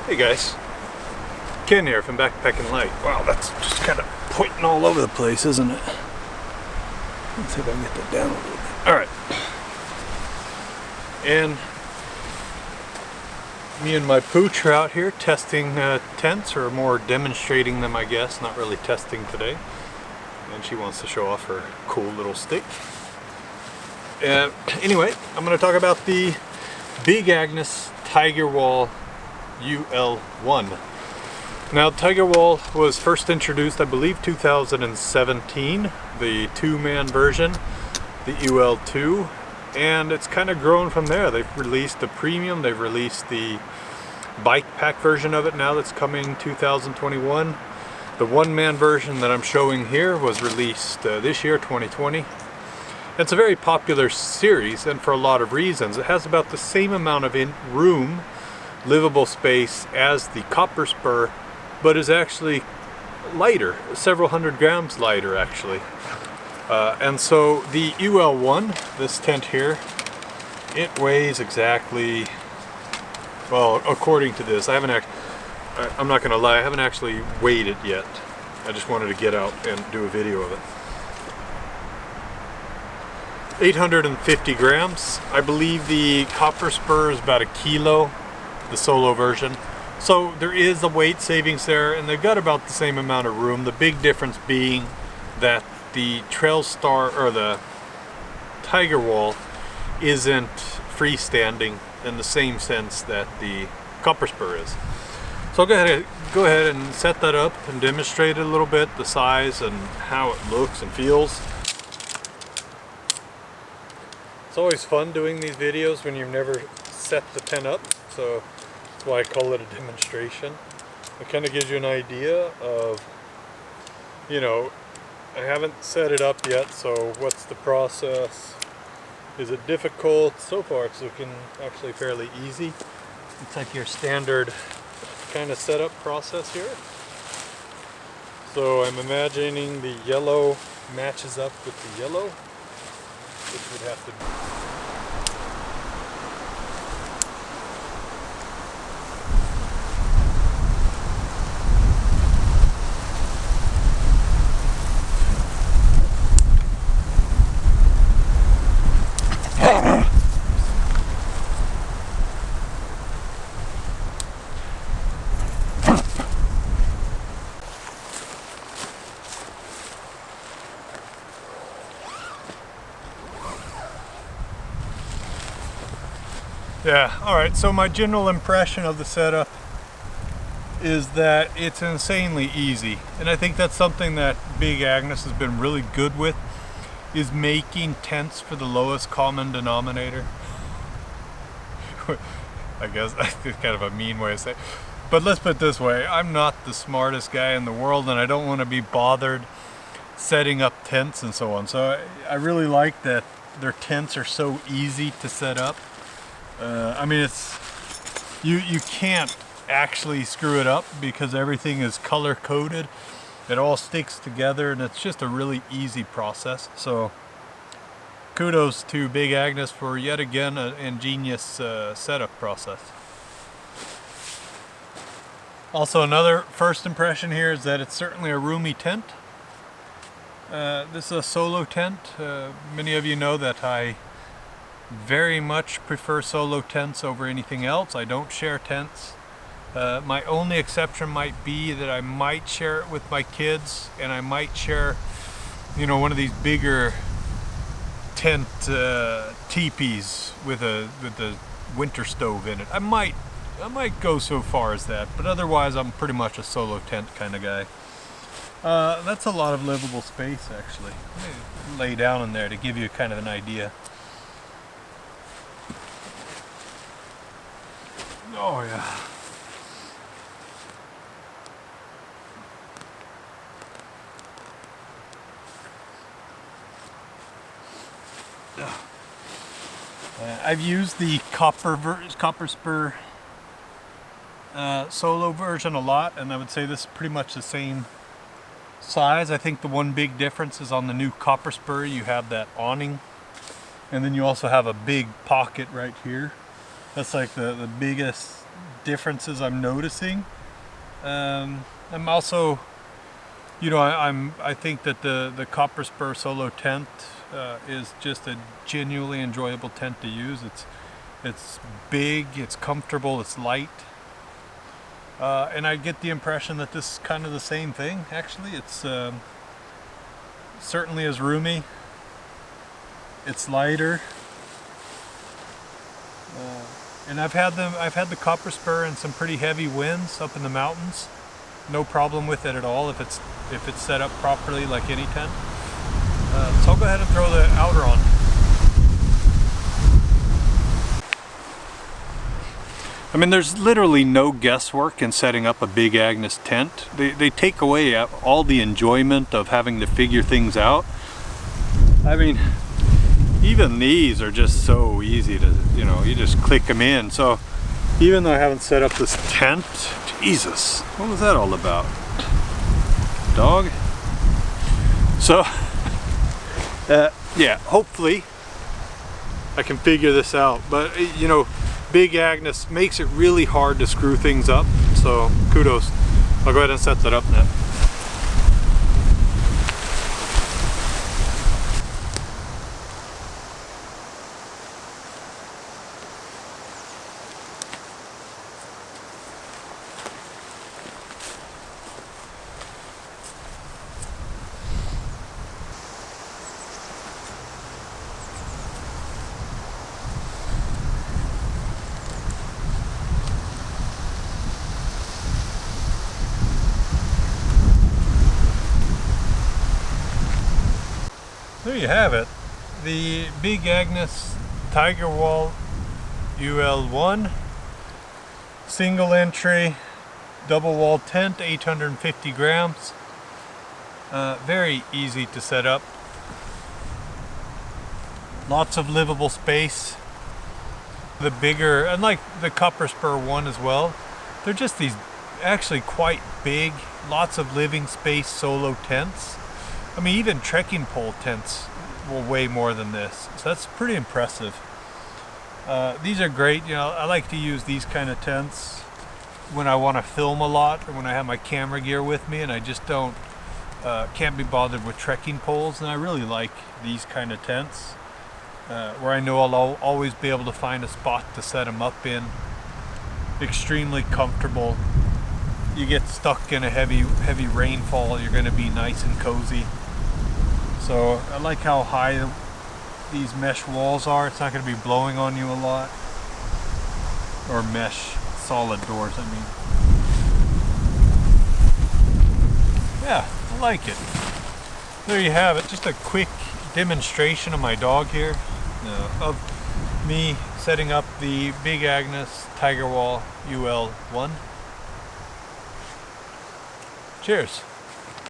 Hey guys, Ken here from Backpacking Light. Wow, that's just kind of pointing all over the place, isn't it? Let's see if I can get that down a little bit. Alright. And me and my pooch are out here testing tents, or more demonstrating them, I guess. Not really testing today. And she wants to show off her cool little stick. Anyway, I'm going to talk about the Big Agnes Tiger Wall UL1. Now, Tiger Wall was first introduced, I believe, 2017, the two-man version, the UL2, and it's kind of grown from there. They've released the premium, they've released the bike pack version of it now that's coming 2021. The one-man version that I'm showing here was released this year, 2020. It's a very popular series, and for a lot of reasons. It has about the same amount of room, livable space as the Copper Spur, but is actually lighter, several hundred grams lighter actually. And so the UL1, this tent here, it weighs exactly, well, according to this, I'm not gonna lie, I haven't actually weighed it yet. I just wanted to get out and do a video of it. 850 grams. I believe the Copper Spur is about 1 kilo, the solo version. So there is a weight savings there, and they've got about the same amount of room. The big difference being that the Trail Star, or the Tiger Wall, isn't freestanding in the same sense that the Copper Spur is. So go ahead and set that up and demonstrate it a little bit, the size and how it looks and feels. It's always fun doing these videos when you've never set the tent up, so that's why I call it a demonstration. It kind of gives you an idea of, you know, I haven't set it up yet, so what's the process? Is it difficult? So far it's looking actually fairly easy. It's like your standard kind of setup process here. So I'm imagining the yellow matches up with the yellow, which would have to be. Yeah, alright, so my general impression of the setup is that it's insanely easy. And I think that's something that Big Agnes has been really good with, is making tents for the lowest common denominator. I guess that's kind of a mean way to say it. But let's put it this way, I'm not the smartest guy in the world, and I don't want to be bothered setting up tents and so on. So I really like that their tents are so easy to set up. I mean, it's you can't actually screw it up because everything is color coded. It all sticks together, and it's just a really easy process. So kudos to Big Agnes for yet again an ingenious setup process. Also, another first impression here is that it's certainly a roomy tent. This is a solo tent. Many of you know that I very much prefer solo tents over anything else. I don't share tents. My only exception might be that I might share it with my kids, and I might share, you know, one of these bigger tent teepees with a winter stove in it. I might go so far as that, but otherwise I'm pretty much a solo tent kind of guy. That's a lot of livable space actually. Let me lay down in there to give you kind of an idea. Oh yeah. I've used the Copper Spur solo version a lot, and I would say this is pretty much the same size. I think the one big difference is on the new Copper Spur you have that awning, and then you also have a big pocket right here. That's like the biggest differences I'm noticing. I'm also, you know, I think that the copper spur solo tent is just a genuinely enjoyable tent to use. It's big, it's comfortable, it's light. And I get the impression that this is kind of the same thing, actually. It's certainly as roomy. It's lighter. And I've had the copper spur in some pretty heavy winds up in the mountains. No problem with it at all if it's set up properly like any tent. So I'll go ahead and throw the outer on. I mean, there's literally no guesswork in setting up a big Agnes tent. They take away all the enjoyment of having to figure things out. I mean, even these are just so easy to, you know, you just click them in. So even though I haven't set up this tent, Jesus, what was that all about? Dog? So, yeah, hopefully I can figure this out. But, you know, big Agnes makes it really hard to screw things up, so kudos. I'll go ahead and set that up now. There you have it, the Big Agnes Tiger Wall UL1 single entry double wall tent, 850 grams. Very easy to set up. Lots of livable space. The bigger, unlike the Copper Spur one as well, they're just these actually quite big, lots of living space solo tents. I mean, even trekking pole tents will weigh more than this, so that's pretty impressive. These are great. You know, I like to use these kind of tents when I want to film a lot, or when I have my camera gear with me and I just can't be bothered with trekking poles. And I really like these kind of tents where I know I'll always be able to find a spot to set them up in. Extremely comfortable. You get stuck in a heavy rainfall, you're going to be nice and cozy. So I like how high these mesh walls are. It's not going to be blowing on you a lot. Or mesh solid doors, I mean. Yeah, I like it. There you have it. Just a quick demonstration of my dog here. Of me setting up the Big Agnes Tiger Wall UL1. Cheers.